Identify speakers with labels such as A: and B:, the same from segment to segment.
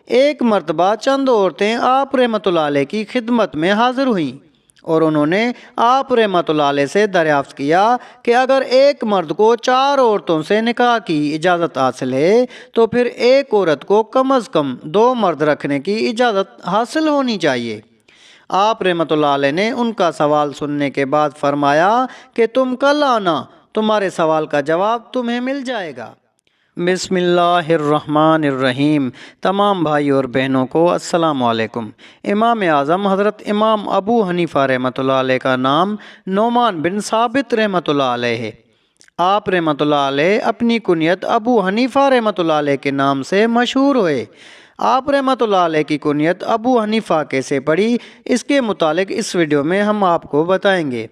A: ایک مرتبہ چند عورتیں آپ رحمۃ اللہ علیہ کی خدمت میں حاضر ہوئیں اور انہوں نے آپ رحمۃ اللہ علیہ سے دریافت کیا کہ اگر ایک مرد کو 4 عورتوں سے نکاح کی اجازت حاصل ہے تو پھر ایک عورت کو کم از کم 2 مرد رکھنے کی اجازت حاصل ہونی چاہیے۔ آپ رحمۃ اللہ علیہ نے ان کا سوال سننے کے بعد فرمایا کہ تم کل آنا، تمہارے سوال کا جواب تمہیں مل جائے گا۔ بسم اللہ الرحمن الرحیم۔ تمام بھائی اور بہنوں کو السلام علیکم۔ امام اعظم حضرت امام ابو حنیفہ رحمۃ اللہ علیہ کا نام نعمان بن ثابت رحمۃ اللہ علیہ ہے۔ آپ رحمۃ اللہ علیہ اپنی کنیت ابو حنیفہ رحمۃ اللہ علیہ کے نام سے مشہور ہوئے۔ آپ رحمۃ اللہ علیہ کی کنیت ابو حنیفہ کیسے پڑی، اس کے متعلق اس ویڈیو میں ہم آپ کو بتائیں گے۔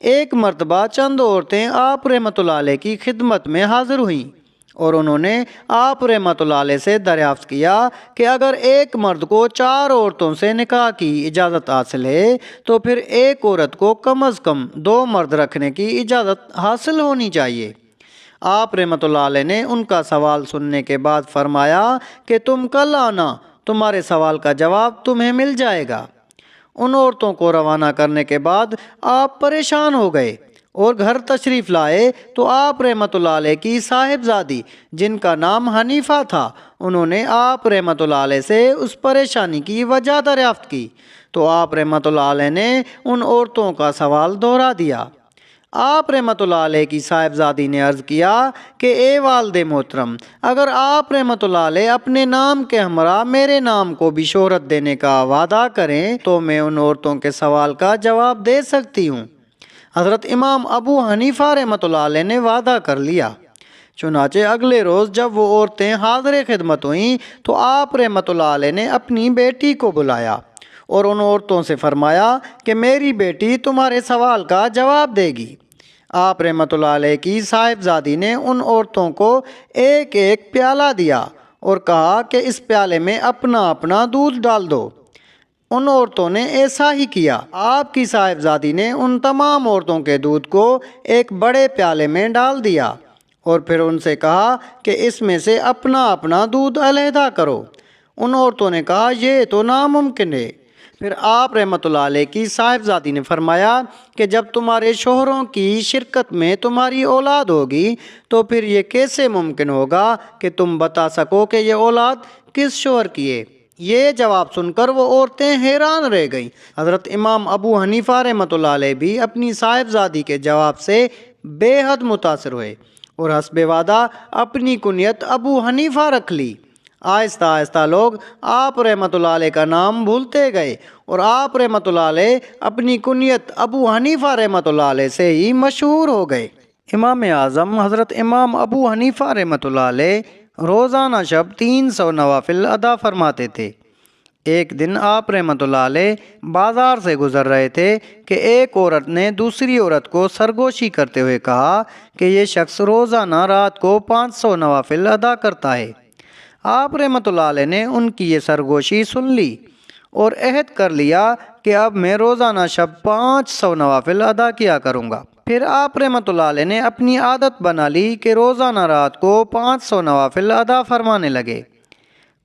A: ایک مرتبہ چند عورتیں آپ رحمۃ اللہ علیہ کی خدمت میں حاضر ہوئیں اور انہوں نے آپ رحمۃ اللہ علیہ سے دریافت کیا کہ اگر ایک مرد کو 4 عورتوں سے نکاح کی اجازت حاصل ہے تو پھر ایک عورت کو کم از کم 2 مرد رکھنے کی اجازت حاصل ہونی چاہیے۔ آپ رحمۃ اللہ علیہ نے ان کا سوال سننے کے بعد فرمایا کہ تم کل آنا، تمہارے سوال کا جواب تمہیں مل جائے گا۔ ان عورتوں کو روانہ کرنے کے بعد آپ پریشان ہو گئے اور گھر تشریف لائے تو آپ رحمۃ اللہ علیہ کی صاحبزادی جن کا نام حنیفہ تھا، انہوں نے آپ رحمۃ اللہ علیہ سے اس پریشانی کی وجہ دریافت کی تو آپ رحمۃ اللہ علیہ نے ان عورتوں کا سوال دہرا دیا۔ آپ رحمۃ اللہ علیہ کی صاحبزادی نے عرض کیا کہ اے والد محترم، اگر آپ رحمۃ اللہ علیہ اپنے نام کے ہمراہ میرے نام کو بھی شہرت دینے کا وعدہ کریں تو میں ان عورتوں کے سوال کا جواب دے سکتی ہوں۔ حضرت امام ابو حنیفہ رحمۃ اللہ علیہ نے وعدہ کر لیا۔ چنانچہ اگلے روز جب وہ عورتیں حاضر خدمت ہوئیں تو آپ رحمۃ اللہ علیہ نے اپنی بیٹی کو بلایا اور ان عورتوں سے فرمایا کہ میری بیٹی تمہارے سوال کا جواب دے گی۔ آپ رحمۃ اللہ علیہ کی صاحبزادی نے ان عورتوں کو ایک ایک پیالہ دیا اور کہا کہ اس پیالے میں اپنا اپنا دودھ ڈال دو۔ ان عورتوں نے ایسا ہی کیا۔ آپ کی صاحبزادی نے ان تمام عورتوں کے دودھ کو ایک بڑے پیالے میں ڈال دیا اور پھر ان سے کہا کہ اس میں سے اپنا اپنا دودھ علیحدہ کرو۔ ان عورتوں نے کہا یہ تو ناممکن ہے۔ پھر آپ رحمۃ اللہ علیہ کی صاحبزادی نے فرمایا کہ جب تمہارے شوہروں کی شرکت میں تمہاری اولاد ہوگی تو پھر یہ کیسے ممکن ہوگا کہ تم بتا سکو کہ یہ اولاد کس شوہر کی ہے؟ یہ جواب سن کر وہ عورتیں حیران رہ گئیں۔ حضرت امام ابو حنیفہ رحمۃ اللہ علیہ بھی اپنی صاحبزادی کے جواب سے بے حد متاثر ہوئے اور حسب وعدہ اپنی کنیت ابو حنیفہ رکھ لی۔ آہستہ آہستہ لوگ آپ رحمۃ اللہ علیہ کا نام بھولتے گئے اور آپ رحمۃ اللہ علیہ اپنی کنیت ابو حنیفہ رحمۃ اللہ علیہ سے ہی مشہور ہو گئے۔ امام اعظم حضرت امام ابو حنیفہ رحمۃ اللہ علیہ روزانہ شب 300 نوافل ادا فرماتے تھے۔ ایک دن آپ رحمۃ اللہ علیہ بازار سے گزر رہے تھے کہ ایک عورت نے دوسری عورت کو سرگوشی کرتے ہوئے کہا کہ یہ شخص روزانہ رات کو 500 نوافل ادا کرتا ہے۔ آپ رحمۃ اللہ علیہ نے ان کی یہ سرگوشی سن لی اور عہد کر لیا کہ اب میں روزانہ شب 500 نوافل ادا کیا کروں گا۔ پھر آپ رحمۃ اللہ علیہ نے اپنی عادت بنا لی کہ روزانہ رات کو 500 نوافل ادا فرمانے لگے۔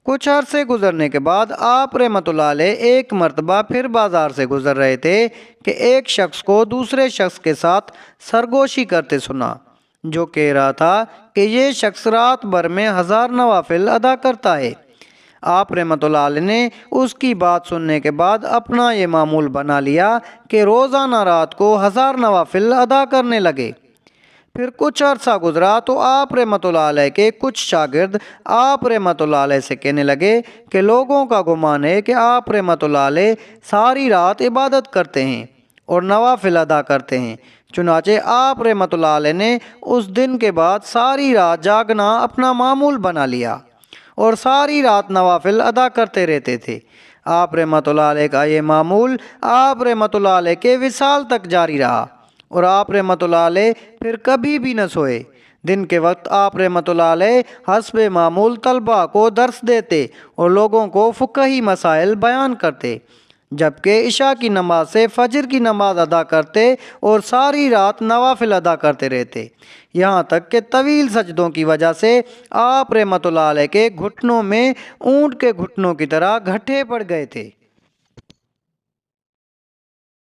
A: کچھ عرصے گزرنے کے بعد آپ رحمۃ اللہ علیہ ایک مرتبہ پھر بازار سے گزر رہے تھے کہ ایک شخص کو دوسرے شخص کے ساتھ سرگوشی کرتے سنا، جو کہہ رہا تھا کہ یہ شخص رات بھر میں 1000 نوافل ادا کرتا ہے۔ آپ رحمۃ اللہ علیہ نے اس کی بات سننے کے بعد اپنا یہ معمول بنا لیا کہ روزانہ رات کو 1000 نوافل ادا کرنے لگے۔ پھر کچھ عرصہ گزرا تو آپ رحمۃ اللہ علیہ کے کچھ شاگرد آپ رحمۃ اللہ علیہ سے کہنے لگے کہ لوگوں کا گمان ہے کہ آپ رحمۃ اللہ علیہ ساری رات عبادت کرتے ہیں اور نوافل ادا کرتے ہیں۔ چنانچہ آپ رحمۃ اللہ علیہ نے اس دن کے بعد ساری رات جاگنا اپنا معمول بنا لیا اور ساری رات نوافل ادا کرتے رہتے تھے۔ آپ رحمۃ اللہ علیہ کا یہ معمول آپ رحمۃ اللہ علیہ کے وصال تک جاری رہا اور آپ رحمۃ اللہ علیہ پھر کبھی بھی نہ سوئے۔ دن کے وقت آپ رحمۃ اللہ علیہ حسب معمول طلباء کو درس دیتے اور لوگوں کو فقہی مسائل بیان کرتے۔ جبکہ عشاء کی نماز سے فجر کی نماز ادا کرتے اور ساری رات نوافل ادا کرتے رہتے، یہاں تک کہ طویل سجدوں کی وجہ سے آپ رحمۃ اللہ علیہ کے گھٹنوں میں اونٹ کے گھٹنوں کی طرح گھٹے پڑ گئے تھے۔